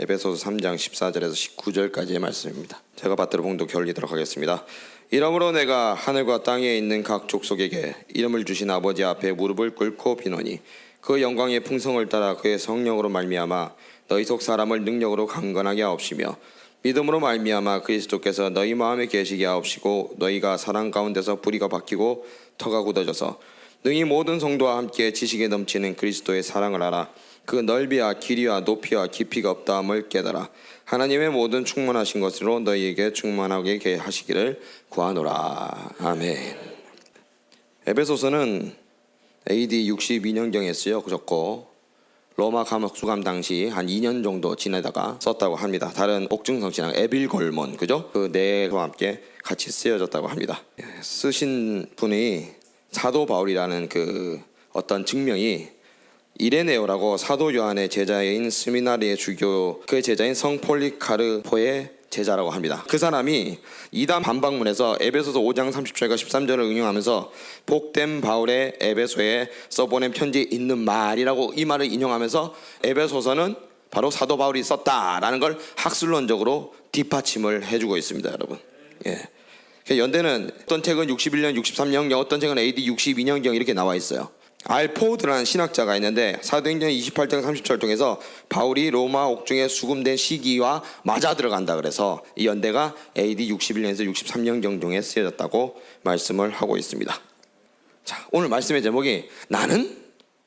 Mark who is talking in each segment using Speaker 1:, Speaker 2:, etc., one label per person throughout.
Speaker 1: 에베소서 3장 14절에서 19절까지의 말씀입니다. 제가 받들어 봉독 올리도록 하겠습니다. 이러므로 내가 하늘과 땅에 있는 각 족속에게 이름을 주신 아버지 앞에 무릎을 꿇고 비노니 그 영광의 풍성을 따라 그의 성령으로 말미암아 너희 속 사람을 능력으로 강건하게 하옵시며 믿음으로 말미암아 그리스도께서 너희 마음에 계시게 하옵시고 너희가 사랑 가운데서 뿌리가 박히고 터가 굳어져서 능히 모든 성도와 함께 지식에 넘치는 그리스도의 사랑을 알아 그 넓이와 길이와 높이와 깊이가 없다함을 깨달아 하나님의 모든 충만하신 것으로 너희에게 충만하게 하시기를 구하노라. 아멘. 에베소서는 AD 62년경에 쓰여졌고 로마 감옥 수감 당시 한 2년 정도 지내다가 썼다고 합니다. 다른 옥중성씨랑 에빌골몬, 그죠? 그 내와 함께 같이 쓰여졌다고 합니다. 쓰신 분이 사도 바울이라는 그 어떤 증명이 이레네오라고 사도 요한의 제자인 스미나리의 주교 그 제자인 성 폴리카르포의 제자라고 합니다. 그 사람이 이단 반박문에서 에베소서 5장 30절과 13절을 응용하면서 복된 바울의 에베소에 써보낸 편지에 있는 말이라고 이 말을 인용하면서 에베소서는 바로 사도 바울이 썼다라는 걸 학술론적으로 뒷받침을 해주고 있습니다, 여러분. 연대는 어떤 책은 61년, 63년경, 어떤 책은 AD 62년경 이렇게 나와 있어요. 알포드라는 신학자가 있는데 사도행전 28장 30절 중에서 바울이 로마 옥중에 수금된 시기와 맞아 들어간다 그래서 이 연대가 AD 61년에서 63년경 중에 쓰여졌다고 말씀을 하고 있습니다. 자, 오늘 말씀의 제목이 나는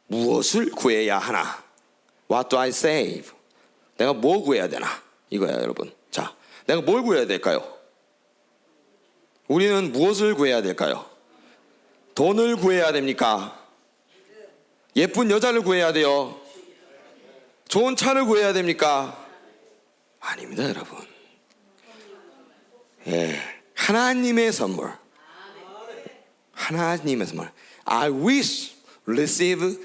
Speaker 1: 무엇을 구해야 하나? What do I save? 내가 뭐 구해야 되나? 이거야, 여러분. 자, 내가 뭘 구해야 될까요? 우리는 무엇을 구해야 될까요? 돈을 구해야 됩니까? 예쁜 여자를 구해야 돼요? 좋은 차를 구해야 됩니까? 아닙니다, 여러분. 하나님의 선물. 하나님의 선물. I wish receive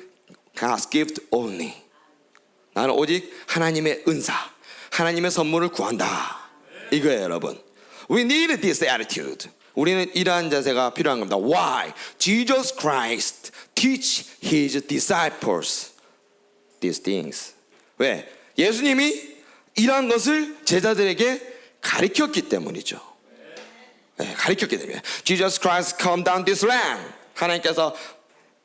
Speaker 1: God's gift only. 나는 오직 하나님의 은사, 하나님의 선물을 구한다. 이거예요, 여러분. We need this attitude. 우리는 이러한 자세가 필요한 겁니다. Why? Jesus Christ teach his disciples these things. 왜? 예수님이 이러한 것을 제자들에게 가르쳤기 때문이죠. 가르쳤기 때문에. Jesus Christ come down this land. 하나님께서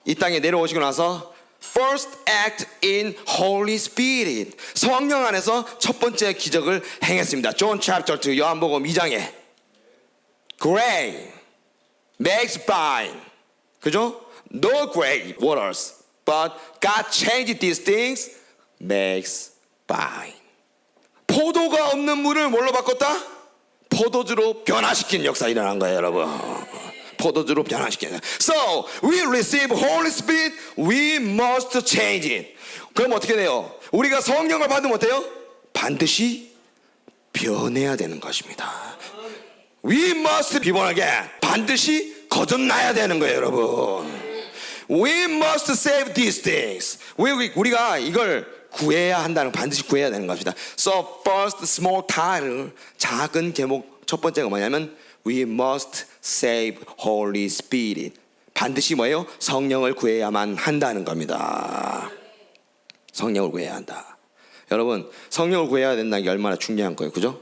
Speaker 1: 이 땅에 내려오시고 나서 first act in Holy Spirit. 성령 안에서 첫 번째 기적을 행했습니다. John chapter 2 요한복음 2장에 Grain makes wine. 그죠? No great waters, but God changed these things, makes wine. 포도가 없는 물을 뭘로 바꿨다? 포도주로 변화시킨 역사 일어난 거예요, 여러분. 포도주로 변화시키는. So we receive Holy Spirit, we must change it. 그럼 어떻게 돼요? 우리가 성령을 받으면 어때요? 반드시 변해야 되는 것입니다. We must be born again. 반드시 거듭나야 되는 거예요, 여러분. We must save these things. 우리가 이걸 구해야 한다는, 반드시 구해야 되는 것입니다. So first small title, 작은 제목 첫 번째가 뭐냐면 We must save Holy Spirit. 반드시 뭐예요? 성령을 구해야만 한다는 겁니다. 성령을 구해야 한다. 여러분, 성령을 구해야 된다는 게 얼마나 중요한 거예요, 그죠?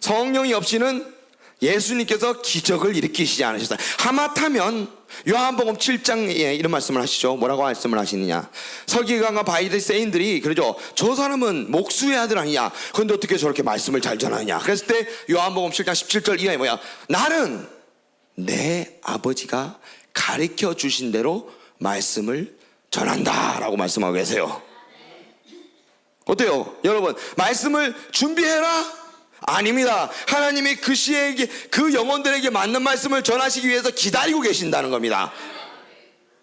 Speaker 1: 성령이 없이는 예수님께서 기적을 일으키시지 않으셨어요. 하마터면 요한복음 7장에 이런 말씀을 하시죠. 뭐라고 말씀을 하시느냐? 서기관과 바리새인들이 그러죠. 저 사람은 목수의 아들 아니냐? 그런데 어떻게 저렇게 말씀을 잘 전하냐? 그랬을 때 요한복음 7장 17절 이하에 뭐야? 나는 내 아버지가 가르쳐 주신 대로 말씀을 전한다 라고 말씀하고 계세요. 어때요? 여러분, 말씀을 준비해라? 아닙니다. 하나님이 그 시에게, 그 영혼들에게 맞는 말씀을 전하시기 위해서 기다리고 계신다는 겁니다.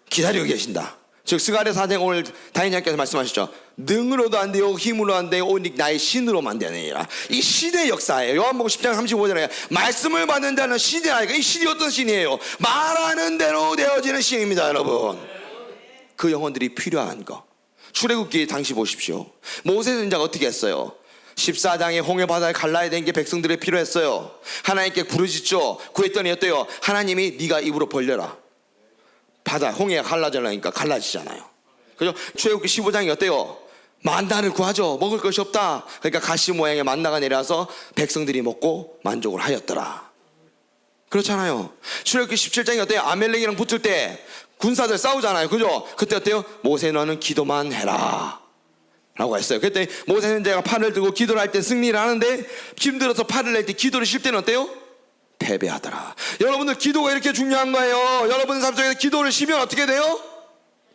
Speaker 1: 기다리고 계신다. 즉 스가랴 4장 오늘 다니엘께서 말씀하셨죠. 능으로도 안 돼요, 힘으로 안 돼요, 오직 나의 신으로만 되느니라. 이 신의 역사예요. 요한복음 10장 35절에 말씀을 받는 자는 신이 아니라, 이 신이 어떤 신이에요? 말하는 대로 되어지는 신입니다, 여러분. 그 영혼들이 필요한 거. 출애굽기 당시 보십시오. 모세 선지자가 어떻게 했어요? 14장에 홍해 바다를 갈라야 되는 게 백성들이 필요했어요. 하나님께 부르짖죠. 구했더니 어때요? 하나님이 네가 입으로 벌려라. 바다 홍해가 갈라지려니까 갈라지잖아요. 그죠? 출애굽기 15장이 어때요? 만나를 구하죠. 먹을 것이 없다. 그러니까 가시 모양의 만나가 내려와서 백성들이 먹고 만족을 하였더라. 그렇잖아요. 출애굽기 17장이 어때요? 아멜렉이랑 붙을 때 군사들 싸우잖아요. 그죠? 그때 어때요? 모세 너는 기도만 해라 라고 했어요. 그때 모세는 제가 팔을 들고 기도를 할 때 승리를 하는데 힘들어서 팔을 낼 때 기도를 쉴 때는 어때요? 패배하더라. 여러분들 기도가 이렇게 중요한 거예요. 여러분 삶 속에서 기도를 쉬면 어떻게 돼요?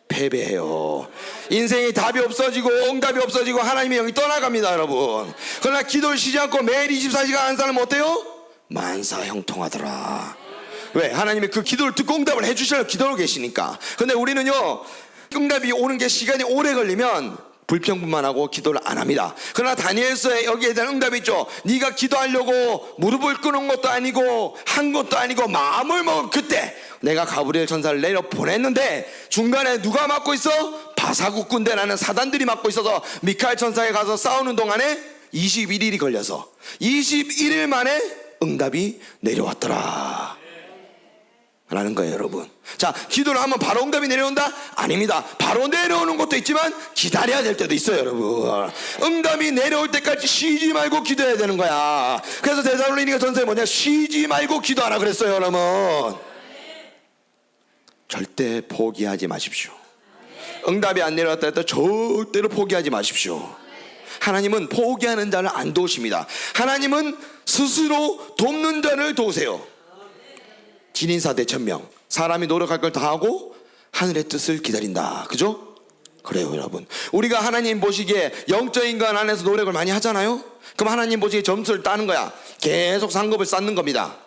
Speaker 1: 패배해요. 인생에 답이 없어지고 응답이 없어지고 하나님의 영이 떠나갑니다, 여러분. 그러나 기도를 쉬지 않고 매일 24시간 하는 사람은 어때요? 만사형통하더라. 왜? 하나님이 그 기도를 듣고 응답을 해주시려고 기도하고 계시니까. 근데 우리는요, 응답이 오는 게 시간이 오래 걸리면 불평분만 하고 기도를 안 합니다. 그러나 다니엘서에 여기에 대한 응답이 있죠. 네가 기도하려고 무릎을 꿇은 것도 아니고 한 것도 아니고 마음을 먹은 그때 내가 가브리엘 천사를 내려 보냈는데 중간에 누가 맡고 있어? 바사국 군대라는 사단들이 맡고 있어서 미카엘 천사에 가서 싸우는 동안에 21일이 걸려서 21일 만에 응답이 내려왔더라 라는 거예요, 여러분. 자, 기도를 하면 바로 응답이 내려온다? 아닙니다. 바로 내려오는 것도 있지만 기다려야 될 때도 있어요, 여러분. 응답이 내려올 때까지 쉬지 말고 기도해야 되는 거야. 그래서 데살로니가 전서에 뭐냐? 쉬지 말고 기도하라 그랬어요, 여러분. 절대 포기하지 마십시오. 응답이 안 내려왔다 해도 절대로 포기하지 마십시오. 하나님은 포기하는 자를 안 도우십니다. 하나님은 스스로 돕는 자를 도우세요. 기린사 대천명, 사람이 노력할 걸 다 하고 하늘의 뜻을 기다린다. 그죠? 그래요, 여러분. 우리가 하나님 보시기에 영적 인간 안에서 노력을 많이 하잖아요. 그럼 하나님 보시기에 점수를 따는 거야. 계속 상급을 쌓는 겁니다.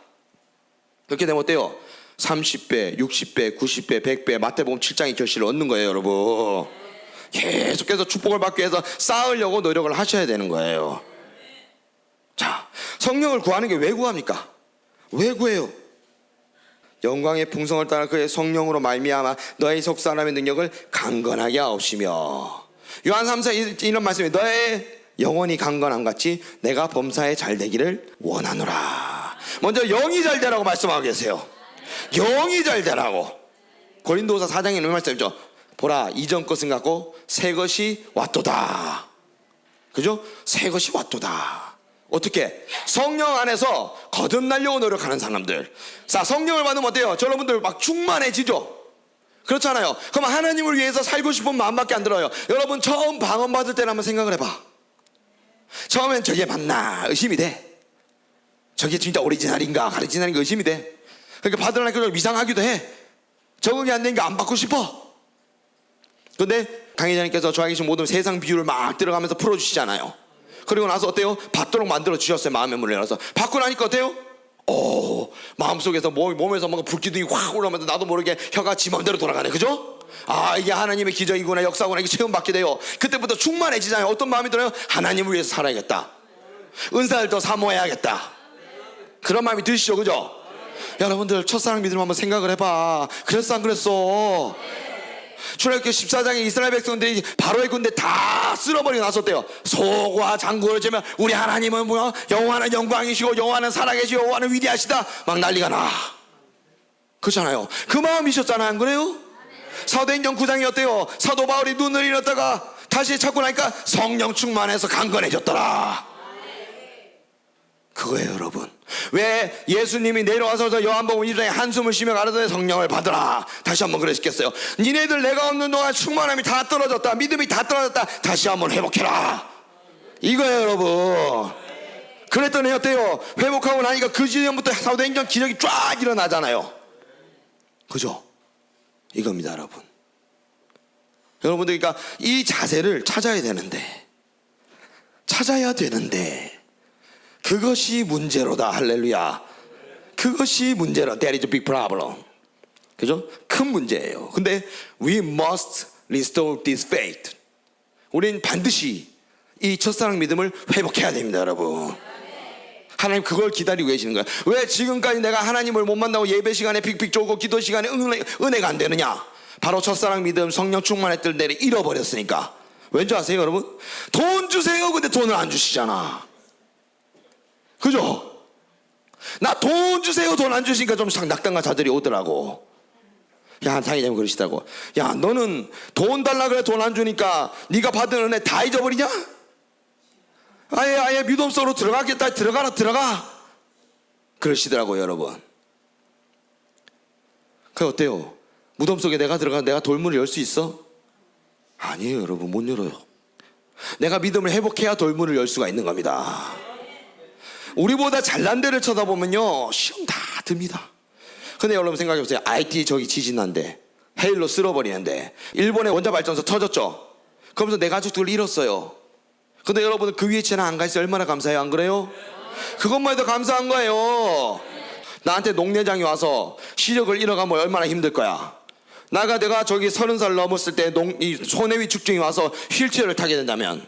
Speaker 1: 그렇게 되면 어때요? 30배, 60배, 90배, 100배, 마태복음 7장의 결실을 얻는 거예요, 여러분. 계속해서 축복을 받기 위해서 쌓으려고 노력을 하셔야 되는 거예요. 자, 성령을 구하는 게 왜 구합니까? 왜 구해요? 영광의 풍성을 따라 그의 성령으로 말미암아 너의 속 사람의 능력을 강건하게 하옵시며. 요한 3서 이런 말씀이 너의 영혼이 강건함 같이 내가 범사에 잘 되기를 원하노라. 먼저 영이 잘 되라고 말씀하고 계세요. 영이 잘 되라고. 고린도후서 4장에 이런 말씀이죠. 보라 이전 것은 같고 새 것이 왔도다. 그죠? 새 것이 왔도다. 어떻게? 성령 안에서 거듭나려고 노력하는 사람들. 자, 성령을 받으면 어때요? 여러분들 막 충만해지죠? 그렇잖아요. 그럼 하나님을 위해서 살고 싶은 마음밖에 안 들어요. 여러분 처음 방언 받을 때는 한번 생각을 해봐. 처음엔 저게 맞나 의심이 돼. 저게 진짜 오리지널인가 가리지널인가 의심이 돼. 그러니까 받으려니까 좀 이상하기도 해. 적응이 안 되니까 안 받고 싶어. 근데 강의자님께서 저에게 지금 모든 세상 비유를 막 들어가면서 풀어주시잖아요. 그리고 나서 어때요? 받도록 만들어 주셨어요. 마음의 문을 열어서. 받고 나니까 어때요? 마음속에서 몸에서 뭔가 불기둥이 확 올라오면서 나도 모르게 혀가 지 맘대로 돌아가네. 그죠? 아, 이게 하나님의 기적이구나, 역사구나, 이게 체험받게 돼요. 그때부터 충만해지잖아요. 어떤 마음이 들어요? 하나님을 위해서 살아야겠다. 은사를 더 사모해야겠다. 그런 마음이 드시죠, 그죠? 여러분들 첫사랑 믿음 한번 생각을 해봐. 그랬어 안 그랬어? 출애굽기 14장에 이스라엘 백성들이 바로의 군대 다 쓸어버리고 나섰대요. 소와 장구를 재면 우리 하나님은 뭐야? 여호와는 영광이시고 여호와는 살아계시고 여호와는 위대하시다 막 난리가 나. 그렇잖아요. 그 마음이셨잖아요, 안 그래요? 사도행전 9장이 어때요? 사도 바울이 눈을 잃었다가 다시 찾고 나니까 성령 충만해서 강건해졌더라. 그거예요, 여러분. 왜 예수님이 내려와서 요한복음 1장에 한숨을 쉬며 가라사대 성령을 받으라. 다시 한번 그러시겠어요? 니네들 내가 없는 동안 충만함이 다 떨어졌다, 믿음이 다 떨어졌다, 다시 한번 회복해라. 이거예요, 여러분. 그랬더니 어때요? 회복하고 나니까 그 시점부터 사도행전 기적이 쫙 일어나잖아요. 그죠? 이겁니다, 여러분. 여러분들, 그러니까 이 자세를 찾아야 되는데 그것이 문제로다. 할렐루야. 그것이 문제로. That is a big problem. 그죠? 큰 문제예요. 근데 we must restore this faith. 우린 반드시 이 첫사랑 믿음을 회복해야 됩니다, 여러분. 하나님 그걸 기다리고 계시는 거예요. 왜 지금까지 내가 하나님을 못 만나고 예배 시간에 픽픽 쪼고 기도 시간에 은혜가 안 되느냐? 바로 첫사랑 믿음, 성령 충만했던 때를 잃어버렸으니까. 왠지 아세요, 여러분? 돈 주세요. 근데 돈을 안 주시잖아. 그죠? 나 돈 주세요. 돈 안 주시니까 좀 낙담과 자들이 오더라고. 야, 당회장님 그러시더라고. 야, 너는 돈 달라 그래 돈 안 주니까 네가 받은 은혜 다 잊어버리냐? 아예 믿음 속으로 들어가겠다. 들어가. 그러시더라고요, 여러분. 그 어때요? 무덤 속에 내가 들어가 내가 돌문을 열 수 있어? 아니에요, 여러분. 못 열어요. 내가 믿음을 회복해야 돌문을 열 수가 있는 겁니다. 우리보다 잘난 데를 쳐다보면요 시험 다 듭니다. 근데 여러분 생각해보세요. IT 저기 지진난데 헤일로 쓸어버리는데 일본의 원자발전소 터졌죠. 그러면서 내 가족들을 잃었어요. 근데 여러분은 그 위에 채나 안 가 있어요. 얼마나 감사해요, 안 그래요? 그것만 해도 감사한 거예요. 나한테 농내장이 와서 시력을 잃어가면 얼마나 힘들 거야. 내가 저기 30살 넘었을 때 이 소뇌 위축증이 와서 휠체어를 타게 된다면,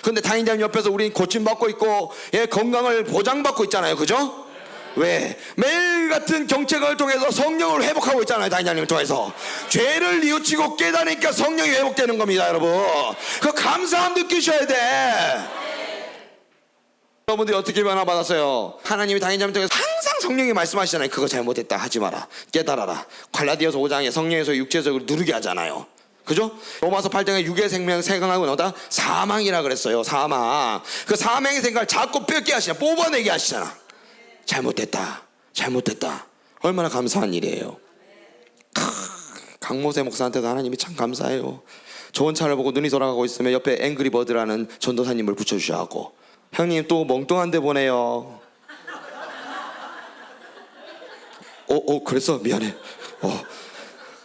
Speaker 1: 근데 당인자님 옆에서 우리 고침받고 있고 건강을 보장받고 있잖아요. 그죠? 왜? 매일 같은 경책을 통해서 성령을 회복하고 있잖아요. 당인자님을 통해서 죄를 뉘우치고 깨달으니까 성령이 회복되는 겁니다. 여러분 그 감사함 느끼셔야 돼. 여러분들이 어떻게 변화받았어요? 하나님이 당인자님 통해서 항상 성령이 말씀하시잖아요. 그거 잘못했다 하지 마라, 깨달아라. 갈라디아서 5장에 성령에서 육체적으로 누르게 하잖아요. 그죠? 로마서 8장에 육의 생명 생각하고 너다 사망이라 그랬어요. 사망. 그 사망의 생각을 자꾸 뺏게 하시잖아. 뽑아내게 하시잖아. 잘못됐다. 얼마나 감사한 일이에요. 강모세 목사한테도 하나님이 참 감사해요. 좋은 차를 보고 눈이 돌아가고 있으면 옆에 앵그리버드라는 전도사님을 붙여주셔야 하고, 형님 또 멍뚱한 데 보내요. 그랬어? 미안해.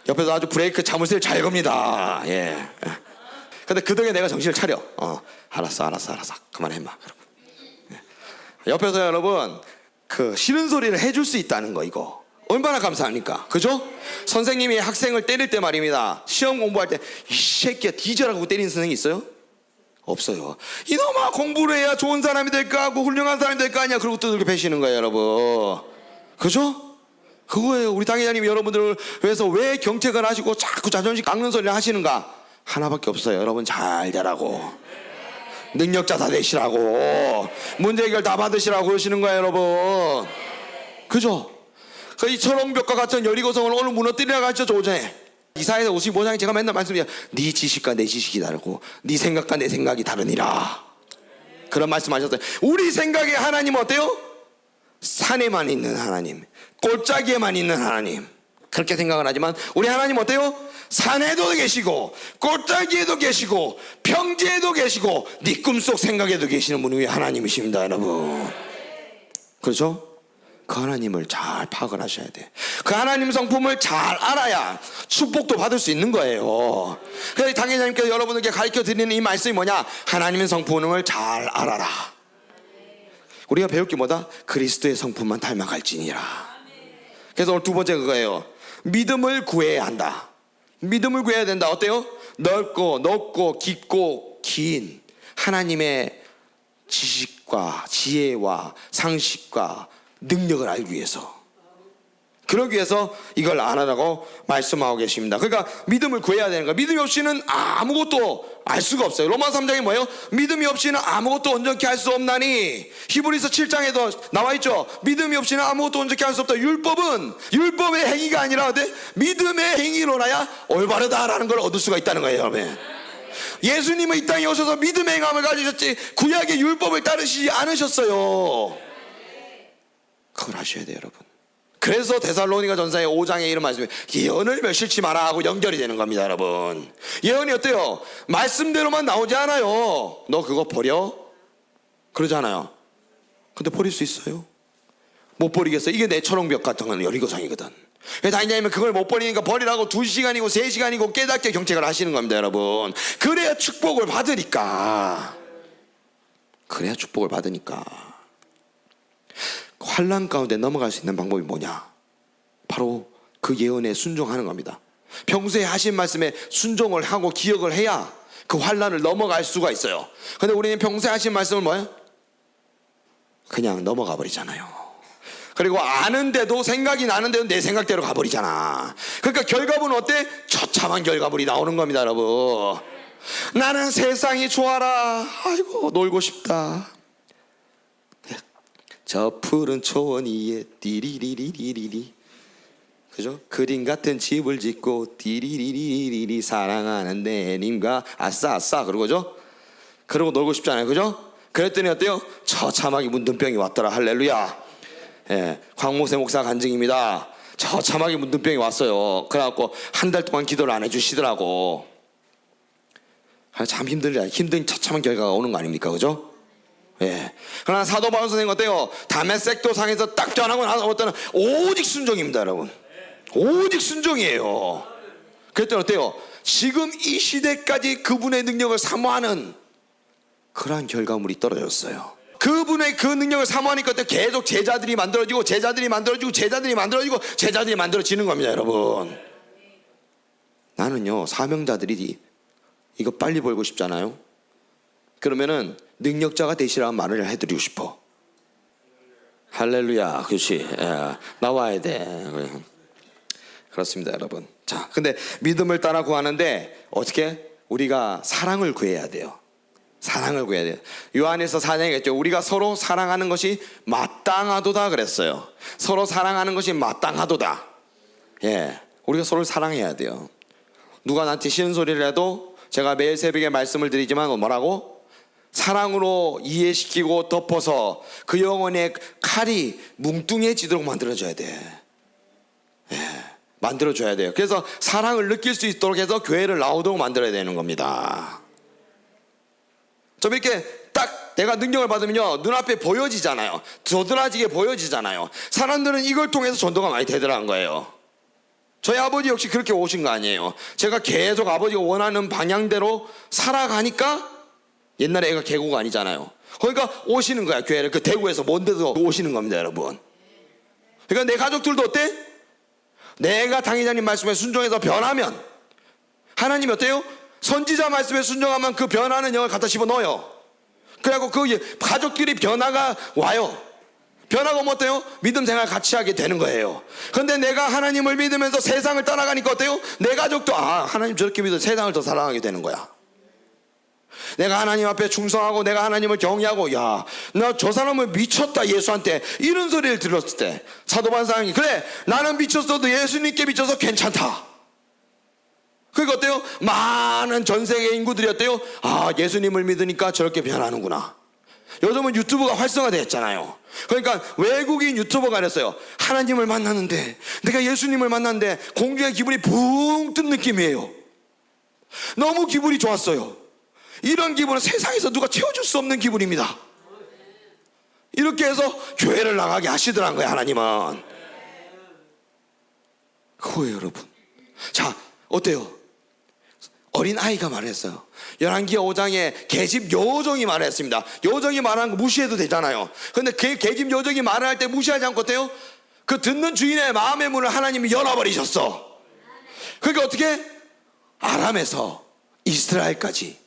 Speaker 1: 옆에서 아주 브레이크 자물쇠를 잘 겁니다. 예. 근데 그 덕에 내가 정신을 차려. 알았어. 그만해 임마. 옆에서 여러분 그 싫은 소리를 해줄 수 있다는 거, 이거 얼마나 감사합니까? 그죠? 선생님이 학생을 때릴 때 말입니다. 시험 공부할 때 이 새끼야 뒤져라고 때리는 선생님 있어요? 없어요. 이놈아 공부를 해야 좋은 사람이 될까 하고 훌륭한 사람이 될까 아니야. 그러고 두들겨 패시는 거예요, 여러분. 그죠? 그거예요. 우리 당회장님이 여러분들을 위해서 왜 경책을 하시고 자꾸 자존심 깎는 소리를 하시는가? 하나밖에 없어요. 여러분 잘 되라고, 능력자 다 되시라고, 문제 해결 다 받으시라고 그러시는 거예요, 여러분. 그죠? 이 철옹벽과 같은 여리고성을 오늘 무너뜨리라고 하셨죠, 오전에. 이사야서 55장에 제가 맨날 말씀드려요. 네 지식과 내 지식이 다르고 네 생각과 내 생각이 다르니라. 그런 말씀하셨어요. 우리 생각에 하나님은 어때요? 산에만 있는 하나님, 골짜기에만 있는 하나님, 그렇게 생각을 하지만 우리 하나님 어때요? 산에도 계시고 골짜기에도 계시고 평지에도 계시고 네 꿈속 생각에도 계시는 분이 하나님이십니다, 여러분. 그렇죠? 그 하나님을 잘 파악을 하셔야 돼. 그 하나님 성품을 잘 알아야 축복도 받을 수 있는 거예요. 그래서 당회장님께서 여러분에게 가르쳐 드리는 이 말씀이 뭐냐? 하나님의 성품을 잘 알아라. 우리가 배울 게 뭐다? 그리스도의 성품만 닮아갈지니라. 그래서 오늘 두 번째 그거예요. 믿음을 구해야 한다. 믿음을 구해야 된다. 어때요? 넓고 깊고 긴 하나님의 지식과 지혜와 상식과 능력을 알기 위해서, 그러기 위해서 이걸 알아라고 말씀하고 계십니다. 그러니까 믿음을 구해야 되는 거예요. 믿음이 없이는 아무것도 알 수가 없어요. 로마서 3장이 뭐예요? 믿음이 없이는 아무것도 온전케 할 수 없나니. 히브리서 7장에도 나와 있죠. 믿음이 없이는 아무것도 온전케 할 수 없다. 율법은 율법의 행위가 아니라 믿음의 행위로나야 올바르다라는 걸 얻을 수가 있다는 거예요, 여러분. 예수님은 이 땅에 오셔서 믿음의 행함을 가지셨지 구약의 율법을 따르시지 않으셨어요. 그걸 하셔야 돼요, 여러분. 그래서 데살로니가 전서의 5장에 이런 말씀이 예언을 멸실치 마라 하고 연결이 되는 겁니다, 여러분. 예언이 어때요? 말씀대로만 나오지 않아요. 너 그거 버려? 그러잖아요. 근데 버릴 수 있어요? 못 버리겠어요. 이게 내 철옹벽 같은 건 여리고성이거든. 다니냐면 그걸 못 버리니까 버리라고 2시간이고 3시간이고 깨닫게 경책을 하시는 겁니다, 여러분. 그래야 축복을 받으니까. 환난 가운데 넘어갈 수 있는 방법이 뭐냐? 바로 그 예언에 순종하는 겁니다. 평소에 하신 말씀에 순종을 하고 기억을 해야 그 환난을 넘어갈 수가 있어요. 근데 우리는 평소에 하신 말씀을 뭐예요? 그냥 넘어가 버리잖아요. 그리고 아는데도, 생각이 나는데도 내 생각대로 가버리잖아. 그러니까 결과물은 어때? 처참한 결과물이 나오는 겁니다, 여러분. 나는 세상이 좋아라. 아이고 놀고 싶다. 저 푸른 초원 위에 띠리리리리리리. 그죠? 그림 같은 집을 짓고 디리리리리리 사랑하는 내님과 아싸 아싸 그러고죠. 그러고 놀고 싶잖아요, 그죠? 그랬더니 어때요? 처참하게 문둥병이 왔더라. 할렐루야. 예, 광목세 목사 간증입니다. 처참하게 문둥병이 왔어요. 그래갖고 한 달 동안 기도를 안 해주시더라고. 참 힘든 처참한 결과가 오는 거 아닙니까, 그죠? 예. 그러나 사도 바울 선생님 어때요? 다메섹도 상에서 딱 전하고 나서 어떤 오직 순종입니다, 여러분. 오직 순종이에요. 그랬더니 어때요? 지금 이 시대까지 그분의 능력을 사모하는 그러한 결과물이 떨어졌어요. 그분의 그 능력을 사모하니까 계속 제자들이 만들어지고 제자들이 만들어지고 제자들이 만들어지고 제자들이 만들어지는 겁니다, 여러분. 나는요, 사명자들이 이거 빨리 벌고 싶잖아요. 그러면은 능력자가 되시라는 말을 해드리고 싶어. 할렐루야. 그렇지. 예, 나와야 돼. 그렇습니다, 여러분. 자, 근데 믿음을 따라 구하는데 어떻게? 우리가 사랑을 구해야 돼요. 사랑을 구해야 돼요. 요한에서 4장에 했죠. 우리가 서로 사랑하는 것이 마땅하도다 그랬어요. 서로 사랑하는 것이 마땅하도다. 예, 우리가 서로를 사랑해야 돼요. 누가 나한테 싫은 소리를 해도 제가 매일 새벽에 말씀을 드리지만 뭐라고? 사랑으로 이해시키고 덮어서 그 영혼의 칼이 뭉뚱해지도록 만들어줘야 돼. 예, 만들어줘야 돼요. 그래서 사랑을 느낄 수 있도록 해서 교회를 나오도록 만들어야 되는 겁니다. 좀 이렇게 딱 내가 능력을 받으면요, 눈앞에 보여지잖아요. 도드라지게 보여지잖아요. 사람들은 이걸 통해서 전도가 많이 되더라는 거예요. 저희 아버지 역시 그렇게 오신 거 아니에요. 제가 계속 아버지가 원하는 방향대로 살아가니까, 옛날에 애가 계곡 아니잖아요. 그러니까 오시는 거야, 교회를. 그 대구에서 먼 데도 오시는 겁니다, 여러분. 그러니까 내 가족들도 어때? 내가 당회장님 말씀에 순종해서 변하면, 하나님이 어때요? 선지자 말씀에 순종하면 그 변하는 영을 갖다 집어넣어요. 그래갖고 그 가족끼리 변화가 와요. 변화가 오면 어때요? 믿음 생활 같이 하게 되는 거예요. 그런데 내가 하나님을 믿으면서 세상을 따라가니까 어때요? 내 가족도 하나님 저렇게 믿어 세상을 더 사랑하게 되는 거야. 내가 하나님 앞에 충성하고 내가 하나님을 경외하고, 야, 나 저 사람은 미쳤다 예수한테, 이런 소리를 들었을 때 사도 바울이 그래, 나는 미쳤어도 예수님께 미쳐서 괜찮다. 그러니까 어때요? 많은 전 세계 인구들이 어때요? 예수님을 믿으니까 저렇게 변하는구나. 요즘은 유튜브가 활성화되었잖아요. 그러니까 외국인 유튜버가 그랬어요. 하나님을 만났는데, 내가 예수님을 만났는데 공중에 기분이 붕 뜬 느낌이에요. 너무 기분이 좋았어요. 이런 기분은 세상에서 누가 채워줄 수 없는 기분입니다. 이렇게 해서 교회를 나가게 하시더란 거예요, 하나님은. 그거예요, 여러분. 자, 어때요? 어린 아이가 말했어요. 열왕기하 5장에 계집 요정이 말했습니다. 요정이 말하는 거 무시해도 되잖아요. 근데 그 계집 요정이 말을 할 때 무시하지 않고 어때요? 그 듣는 주인의 마음의 문을 하나님이 열어버리셨어. 그러니까 어떻게? 아람에서 이스라엘까지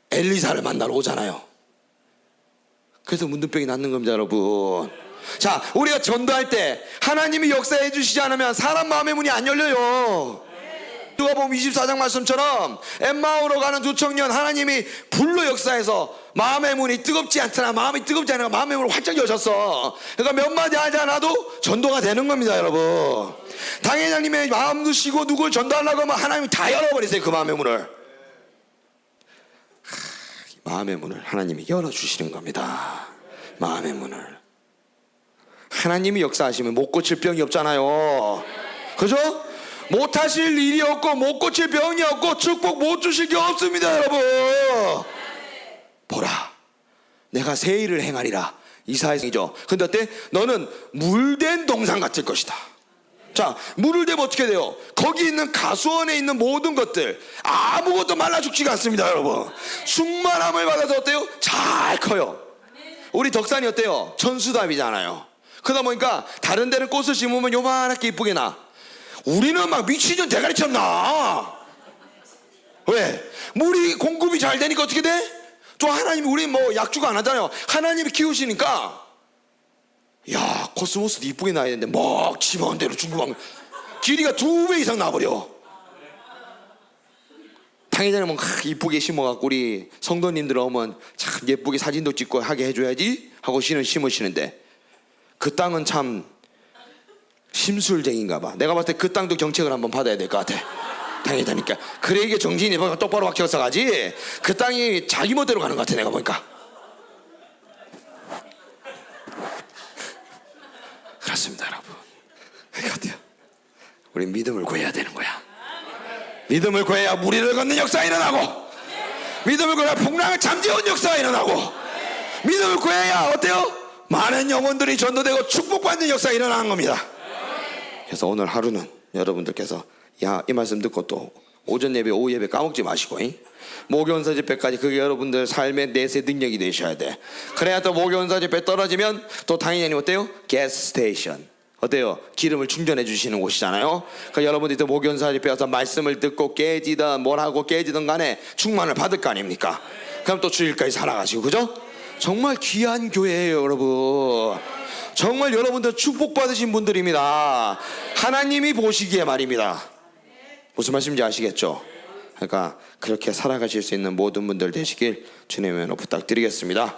Speaker 1: 엘리사를 만나러 오잖아요. 그래서 문둥병이 낫는 겁니다, 여러분. 자, 우리가 전도할 때 하나님이 역사해 주시지 않으면 사람 마음의 문이 안 열려요. 누가복음 24장 말씀처럼 엠마오로 가는 두 청년, 하나님이 불로 역사해서 마음의 문이 뜨겁지 않더나 마음이 뜨겁지 않으나 마음의 문을 활짝 여셨어. 그러니까 몇 마디 하지 않아도 전도가 되는 겁니다, 여러분. 당회장님의 마음 드시고 누굴 전도하려고 하면 하나님이 다 열어버리세요, 그 마음의 문을. 마음의 문을 하나님이 열어주시는 겁니다. 마음의 문을. 하나님이 역사하시면 못 고칠 병이 없잖아요. 그죠? 못하실 일이 없고 못 고칠 병이 없고 축복 못 주실 게 없습니다, 여러분. 보라, 내가 새 일을 행하리라. 이사야서죠. 근데 어때? 너는 물된 동산 같을 것이다. 자, 물을 대면 어떻게 돼요? 거기 있는 가수원에 있는 모든 것들 아무것도 말라 죽지가 않습니다, 여러분. 충만함을 받아서 어때요? 잘 커요. 우리 덕산이 어때요? 천수답이잖아요. 그러다 보니까 다른 데는 꽃을 심으면 요만하게 이쁘게 나. 우리는 막 미치는 대가리처럼 나. 왜? 물이 공급이 잘 되니까 어떻게 돼? 또 하나님이, 우리 뭐 약주가 안 하잖아요. 하나님이 키우시니까, 야, 코스모스도 이쁘게 나야 되는데 막 집어온 대로 중국하면 길이가 2배 이상 나버려. 당회장님은 이쁘게 심어갖고 우리 성도님들 오면 참 예쁘게 사진도 찍고 하게 해줘야지 하고 심으시는데, 그 땅은 참 심술쟁인가 봐. 내가 봤을 때 그 땅도 정책을 한번 받아야 될 것 같아. 당연하니까. 그래 이게 정신이 똑바로 박혀서 가지. 그 땅이 자기 멋대로 가는 것 같아 내가 보니까. 그렇습니다 여러분. 그 같아요. 우리 믿음을 구해야 되는 거야. 믿음을 구해야 무리를 걷는 역사가 일어나고, 믿음을 구해야 풍랑을 잠재운 역사가 일어나고, 믿음을 구해야 어때요? 많은 영혼들이 전도되고 축복받는 역사가 일어나는 겁니다. 그래서 오늘 하루는 여러분들께서 이 말씀 듣고 또 오전 예배 오후 예배 까먹지 마시고 목요원사 집회까지 그게 여러분들 삶의 내세 능력이 되셔야 돼. 그래야 또 목요원사 집회 떨어지면 또 당연히 어때요? 가스 스테이션 어때요? 기름을 충전해 주시는 곳이잖아요. 그러니까 여러분들이 또 목요원사 집회 와서 말씀을 듣고 깨지든 뭘 하고 깨지든 간에 충만을 받을 거 아닙니까? 그럼 또 주일까지 살아가시고, 그죠? 정말 귀한 교회예요 여러분. 정말 여러분들 축복받으신 분들입니다. 하나님이 보시기에 말입니다. 무슨 말씀인지 아시겠죠? 그러니까 그렇게 살아가실 수 있는 모든 분들 되시길 주님의 은혜로 부탁드리겠습니다.